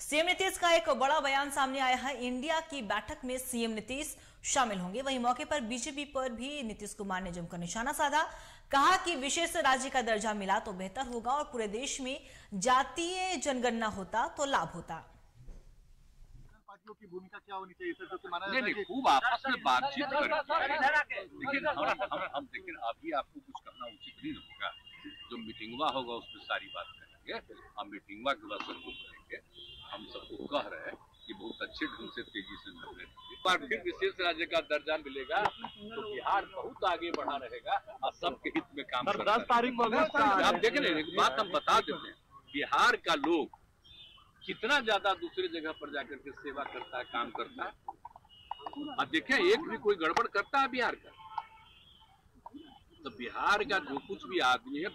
CM Nitish का एक बड़ा बयान सामने आया है। इंडिया की बैठक में सीएम नीतीश शामिल होंगे। वहीं मौके पर बीजेपी पर भी नीतीश कुमार ने जमकर निशाना साधा। कहा कि विशेष राज्य का दर्जा मिला तो बेहतर होगा और पूरे देश में जातीय जनगणना होता तो लाभ होता। पार्टियों की भूमिका क्या होनी चाहिए सर? तो माना नहीं, खूब आपस में बातचीत लेकिन अभी आपको कुछ करना उचित नहीं होगा। जो मीटिंगवा होगा उसमें सारी बात करेंगे। हम मीटिंगवा के बाद सबको करेंगे। हम सबको कह रहे हैं कि बहुत अच्छे ढंग से तेजी से निर्णय एक बार फिर विशेष राज्य का दर्जा मिलेगा तो बिहार बहुत आगे बढ़ा रहेगा और सबके हित में काम करेगा। 10 तारीख आप देख रहे एक बात हम बता देते हैं, बिहार का लोग कितना ज्यादा दूसरे जगह पर जाकर के सेवा करता है, काम करता है। अब देखें एक भी कोई गड़बड़ करता है बिहार का, तो बिहार का जो कुछ भी आदमी है।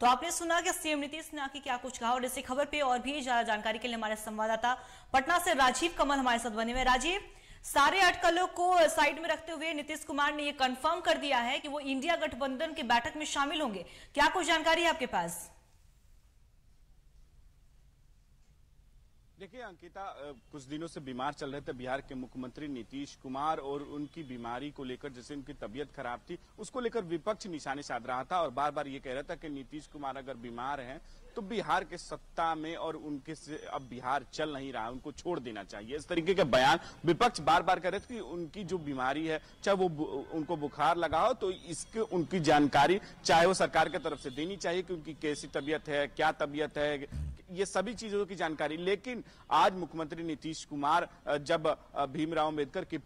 तो आपने सुना कि सीएम नीतीश ने आके क्या कुछ कहा। और इसी खबर पे और भी ज्यादा जानकारी के लिए हमारे संवाददाता पटना से राजीव कमल हमारे साथ बने हुए। राजीव, सारे अटकलों को साइड में रखते हुए नीतीश कुमार ने यह कंफर्म कर दिया है कि वो इंडिया गठबंधन की बैठक में शामिल होंगे। क्या कुछ जानकारी है आपके पास? देखिए अंकिता, कुछ दिनों से बीमार चल रहे थे बिहार के मुख्यमंत्री नीतीश कुमार और उनकी बीमारी को लेकर, जैसे उनकी तबीयत खराब थी, उसको लेकर विपक्ष निशाने साध रहा था और बार बार ये कह रहा था कि नीतीश कुमार अगर बीमार हैं तो बिहार के सत्ता में और उनके से अब बिहार चल नहीं रहा, उनको छोड़ देना चाहिए। इस तरीके के बयान विपक्ष बार बार कह रहे थे कि उनकी जो बीमारी है, चाहे वो उनको बुखार लगा हो तो इसके उनकी जानकारी चाहे वो सरकार की तरफ से देनी चाहिए कि उनकी कैसी तबीयत है, क्या तबीयत है, ये सभी चीजों की जानकारी। लेकिन आज मुख्यमंत्री नीतीश कुमार जब भीमराव अंबेडकर की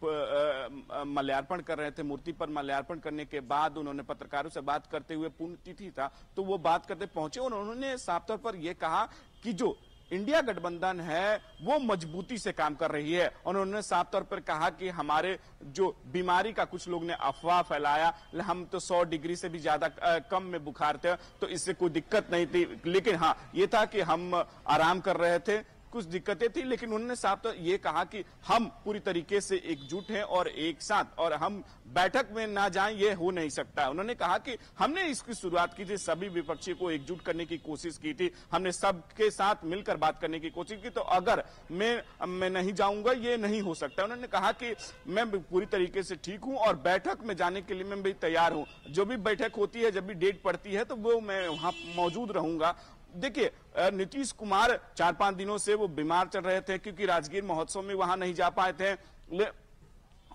माल्यार्पण कर रहे थे, मूर्ति पर माल्यार्पण करने के बाद उन्होंने पत्रकारों से बात करते हुए, पुण्यतिथि था तो वो बात करते पहुंचे और उन्होंने साफ तौर पर यह कहा कि जो इंडिया गठबंधन है वो मजबूती से काम कर रही है। उन्होंने साफ तौर पर कहा कि हमारे जो बीमारी का कुछ लोग ने अफवाह फैलाया, हम तो 100 डिग्री से भी ज्यादा कम में बुखार थे तो इससे कोई दिक्कत नहीं थी, लेकिन हाँ ये था कि हम आराम कर रहे थे, कुछ दिक्कतें थी, लेकिन उन्होंने साफ तौर ये कहा कि हम पूरी तरीके से एकजुट हैं और एक साथ, और हम बैठक में ना जाएं ये हो नहीं सकता। उन्होंने कहा कि हमने इसकी शुरुआत की थी, सभी विपक्षी को एकजुट करने की कोशिश की थी, हमने सबके साथ मिलकर बात करने की कोशिश की, तो अगर मैं नहीं जाऊंगा ये नहीं हो सकता। उन्होंने कहा कि मैं पूरी तरीके से ठीक हूं और बैठक में जाने के लिए मैं भी तैयार हूं। जो भी बैठक होती है, जब भी डेट पड़ती है तो वो मैं वहां मौजूद रहूंगा। देखिए नीतीश कुमार 4-5 दिनों से वो बीमार चल रहे थे क्योंकि राजगीर महोत्सव में वहां नहीं जा पाए थे,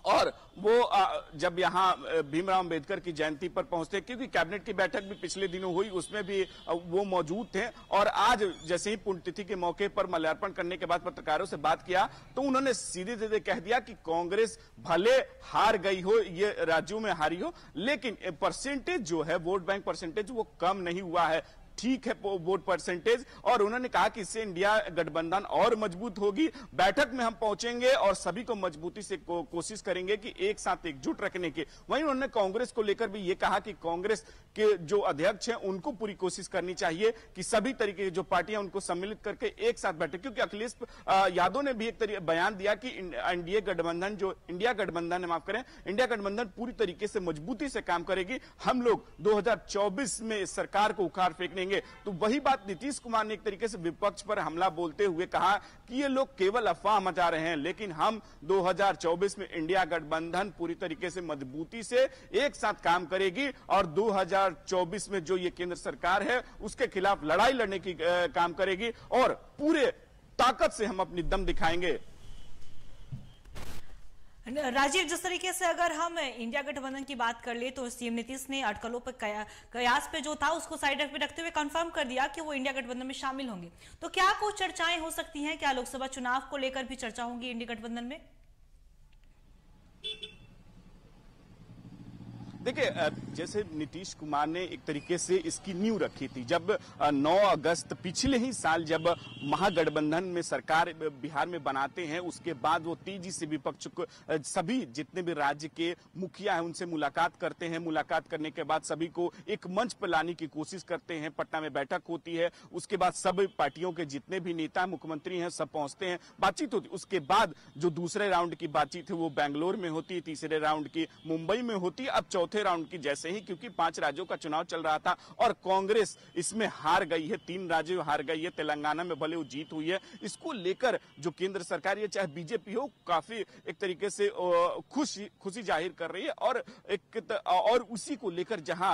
और वो जब यहाँ भीमराव अंबेडकर की जयंती पर पहुंचते, क्योंकि कैबिनेट की बैठक भी पिछले दिनों हुई, उसमें भी वो मौजूद थे, और आज जैसे ही पुण्यतिथि के मौके पर माल्यार्पण करने के बाद पत्रकारों से बात किया तो उन्होंने सीधे सीधे कह दिया कि कांग्रेस भले हार गई हो, ये राज्यों में हारी हो, लेकिन परसेंटेज जो है, वोट बैंक परसेंटेज, वो कम नहीं हुआ है, ठीक है वोट परसेंटेज। और उन्होंने कहा कि इससे इंडिया गठबंधन और मजबूत होगी। बैठक में हम पहुंचेंगे और सभी को मजबूती से कोशिश करेंगे कि एक साथ एकजुट रखने की। वहीं उन्होंने कांग्रेस को लेकर भी ये कहा कि कांग्रेस के जो अध्यक्ष हैं उनको पूरी कोशिश करनी चाहिए कि सभी तरीके की जो पार्टियां उनको सम्मिलित करके एक साथ बैठे, क्योंकि अखिलेश यादव ने भी एक बयान दिया कि इंडिया गठबंधन, जो इंडिया गठबंधन है, माफ करें, इंडिया गठबंधन पूरी तरीके से मजबूती से काम करेगी। हम लोग 2024 में सरकार को उखाड़ फेंकने। तो वही बात नीतीश कुमार ने एक तरीके से विपक्ष पर हमला बोलते हुए कहा कि ये लोग केवल अफवाह मचा रहे हैं, लेकिन हम 2024 में इंडिया गठबंधन पूरी तरीके से मजबूती से एक साथ काम करेगी और 2024 में जो ये केंद्र सरकार है उसके खिलाफ लड़ाई लड़ने की काम करेगी और पूरे ताकत से हम अपनी दम दिखाएंगे। राजीव, जिस तरीके से अगर हम इंडिया गठबंधन की बात कर ले तो सीएम नीतीश ने अटकलों पर कयास पे जो था उसको साइड पे रखते हुए कंफर्म कर दिया कि वो इंडिया गठबंधन में शामिल होंगे। तो क्या कुछ चर्चाएं हो सकती हैं? क्या लोकसभा चुनाव को लेकर भी चर्चा होगी इंडिया गठबंधन में? देखिए जैसे नीतीश कुमार ने एक तरीके से इसकी नींव रखी थी, जब 9 अगस्त पिछले ही साल जब महागठबंधन में सरकार बिहार में बनाते हैं, उसके बाद वो तेजी से विपक्ष को, सभी जितने भी राज्य के मुखिया हैं उनसे मुलाकात करते हैं। मुलाकात करने के बाद सभी को एक मंच पर लाने की कोशिश करते हैं। पटना में बैठक होती है, उसके बाद सब पार्टियों के जितने भी नेता मुख्यमंत्री हैं सब पहुंचते हैं, बातचीत होती है। उसके बाद जो दूसरे राउंड की बातचीत है वो बेंगलोर में होती है, तीसरे राउंड की मुंबई में होती है, अब चौथे राउंड की जैसे ही, क्योंकि 5 राज्यों का चुनाव चल रहा था और कांग्रेस इसमें हार गई है, 3 राज्य हार गई है, तेलंगाना में भले वो जीत हुई है। इसको लेकर जो केंद्र सरकार, ये चाहे बीजेपी हो, काफी एक तरीके से खुशी जाहिर कर रही है और उसी को लेकर जहां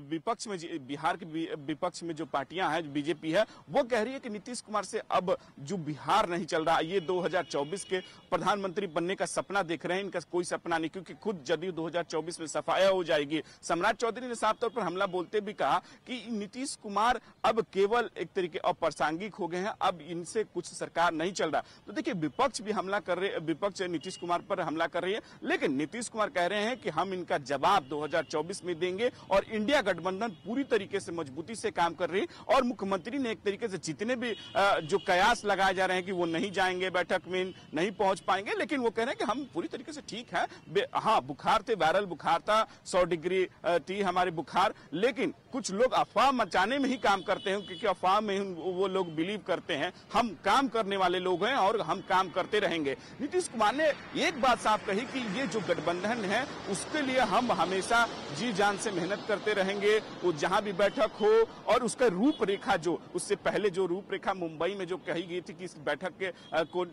विपक्ष में, बिहार के विपक्ष में जो पार्टियां हैं, बीजेपी है, वो कह रही है कि नीतीश कुमार से अब जो बिहार नहीं चल रहा, ये 2024 के प्रधानमंत्री बनने का सपना देख रहे हैं, इनका कोई सपना नहीं, क्योंकि खुद जदयू 2024 में सफाया हो जाएगी। सम्राट चौधरी ने साफ तौर पर हमला बोलते भी कहा कि नीतीश कुमार अब केवल एक तरीके अप्रासंगिक हो गए हैं, अब इनसे कुछ सरकार नहीं चल रहा। तो देखिए, विपक्ष भी हमला कर रहे, विपक्ष नीतीश कुमार पर हमला कर रही है, लेकिन नीतीश कुमार कह रहे हैं कि हम इनका जवाब 2024 में देंगे और इंडिया गठबंधन पूरी तरीके से मजबूती से काम कर रही है। और मुख्यमंत्री ने एक तरीके से जितने भी जो कयास लगाए जा रहे हैं कि वो नहीं जाएंगे बैठक में, नहीं पहुंच पाएंगे, लेकिन वो कह रहे हैं कि हम पूरी तरीके से ठीक है। हाँ, बुखार थे, वायरल बुखार था, 100 डिग्री थी हमारी बुखार, लेकिन कुछ लोग अफवाह मचाने में ही काम करते हैं, क्योंकि अफवाह में वो लोग बिलीव करते हैं। हम काम करने वाले लोग हैं और हम काम करते रहेंगे। नीतीश कुमार ने एक बात साफ कही कि ये जो गठबंधन है उसके लिए हम हमेशा जी जान से मेहनत करते रहेंगे, वो जहां भी बैठक हो। और उसका रूपरेखा, जो उससे पहले जो रूपरेखा मुंबई में जो कही गई थी कि इस बैठक के को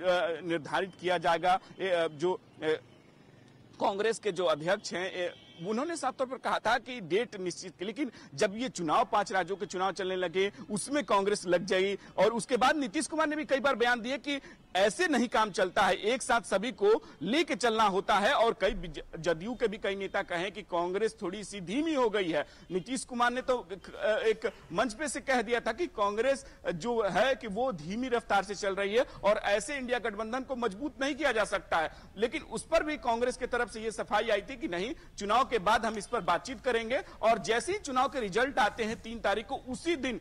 निर्धारित किया जाएगा, जो कांग्रेस के जो अध्यक्ष हैं उन्होंने साफ तौर पर कहा था कि डेट निश्चित की, लेकिन जब ये चुनाव 5 राज्यों के चुनाव चलने लगे उसमें कांग्रेस लग जाई। और उसके बाद नीतीश कुमार ने भी कई बार बयान दिए कि ऐसे नहीं काम चलता है, एक साथ सभी को लेके चलना होता है। और कई जदयू के भी कई नेता कहे कि कांग्रेस थोड़ी सी धीमी हो गई है। नीतीश कुमार ने तो एक मंच पे से कह दिया था कि कांग्रेस जो है कि वो धीमी रफ्तार से चल रही है और ऐसे इंडिया गठबंधन को मजबूत नहीं किया जा सकता है। लेकिन उस पर भी कांग्रेस की तरफ से ये सफाई आई थी कि नहीं, चुनाव के बाद हम इस पर बातचीत करेंगे। और जैसे ही चुनाव के रिजल्ट आते हैं 3 तारीख को, उसी दिन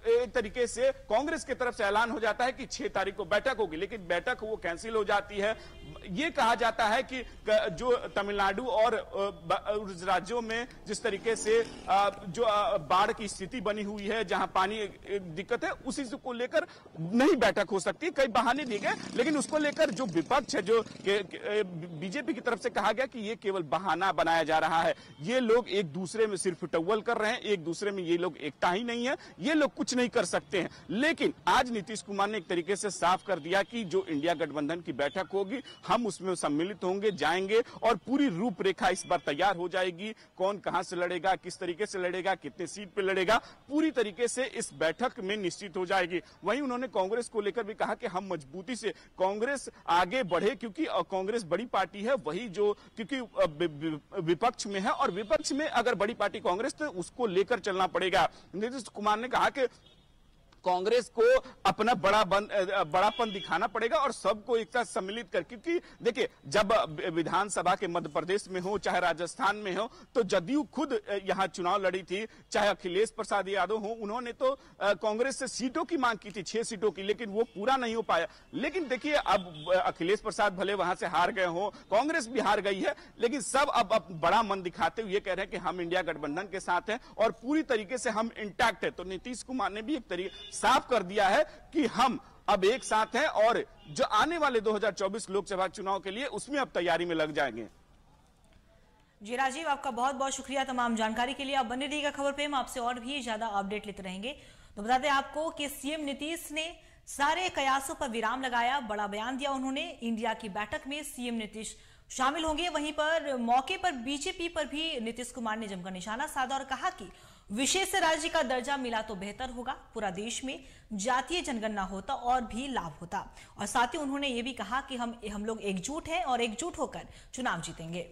एक तरीके से कांग्रेस की तरफ से ऐलान हो जाता है कि 6 तारीख को बैठक होगी, लेकिन बैठक वो कैंसिल हो जाती है। ये कहा जाता है कि जो तमिलनाडु और राज्यों में जिस तरीके से जो बाढ़ की स्थिति बनी हुई है, जहां पानी दिक्कत है, उसी को लेकर नहीं बैठक हो सकती। कई बहाने दिए गए, लेकिन उसको लेकर जो विपक्ष है, जो बीजेपी की तरफ से कहा गया कि ये केवल बहाना बनाया जा रहा है, ये लोग एक दूसरे में सिर्फ टव्वल कर रहे हैं, एक दूसरे में ये लोग एकता ही नहीं है, ये लोग कुछ नहीं कर सकते हैं। लेकिन आज नीतीश कुमार ने एक तरीके से साफ कर दिया कि जो इंडिया गठबंधन की बैठक होगी, हम उसमें सम्मिलित होंगे, जाएंगे और पूरी रूपरेखा इस बार तैयार हो जाएगी। कौन कहां से लड़ेगा, किस तरीके से लड़ेगा, कितने सीट पे लड़ेगा, पूरी तरीके से इस बैठक में निश्चित हो जाएगी। वहीं उन्होंने कांग्रेस को लेकर भी कहा कि हम मजबूती से कांग्रेस आगे बढ़े, क्योंकि कांग्रेस बड़ी पार्टी है, वही जो क्योंकि विपक्ष में है और विपक्ष में अगर बड़ी पार्टी कांग्रेस, तो उसको लेकर चलना पड़ेगा। नीतीश कुमार ने कहा कि कांग्रेस को अपना बड़ापन दिखाना पड़ेगा और सबको एक साथ सम्मिलित कर, क्योंकि देखिए, जब विधानसभा के मध्य प्रदेश में हो चाहे राजस्थान में हो, तो जदयू खुद यहां चुनाव लड़ी थी, चाहे अखिलेश प्रसाद यादव हो, उन्होंने तो कांग्रेस से सीटों की मांग की थी, 6 सीटों की, लेकिन वो पूरा नहीं हो पाया। लेकिन देखिए, अब अखिलेश प्रसाद भले वहां से हार गए हो, कांग्रेस भी हार गई है, लेकिन सब अब बड़ा मन दिखाते हुए कह रहे हैं कि हम इंडिया गठबंधन के साथ हैं और पूरी तरीके से हम इंटैक्ट है। तो नीतीश कुमार ने भी एक तरीके साफ कर दिया है कि हम अब एक साथ हैं और जो आने वाले 2024 लोकसभा चुनाव के लिए उसमें अब तैयारी में लग जाएंगे। जी राजीव, आपका बहुत बहुत शुक्रिया तमाम जानकारी के लिए। आप बने रहिएगा खबर पे, हम आपसे और भी ज्यादा अपडेट लेते रहेंगे। तो बता दें आपको कि सीएम नीतीश ने सारे कयासों पर विराम लगाया, बड़ा बयान दिया उन्होंने। इंडिया की बैठक में सीएम नीतीश शामिल होंगे। वहीं पर मौके पर बीजेपी पर भी नीतीश कुमार ने जमकर निशाना साधा और कहा कि विशेष राज्य का दर्जा मिला तो बेहतर होगा, पूरा देश में जातीय जनगणना होता और भी लाभ होता। और साथ ही उन्होंने ये भी कहा कि हम लोग एकजुट हैं और एकजुट होकर चुनाव जीतेंगे।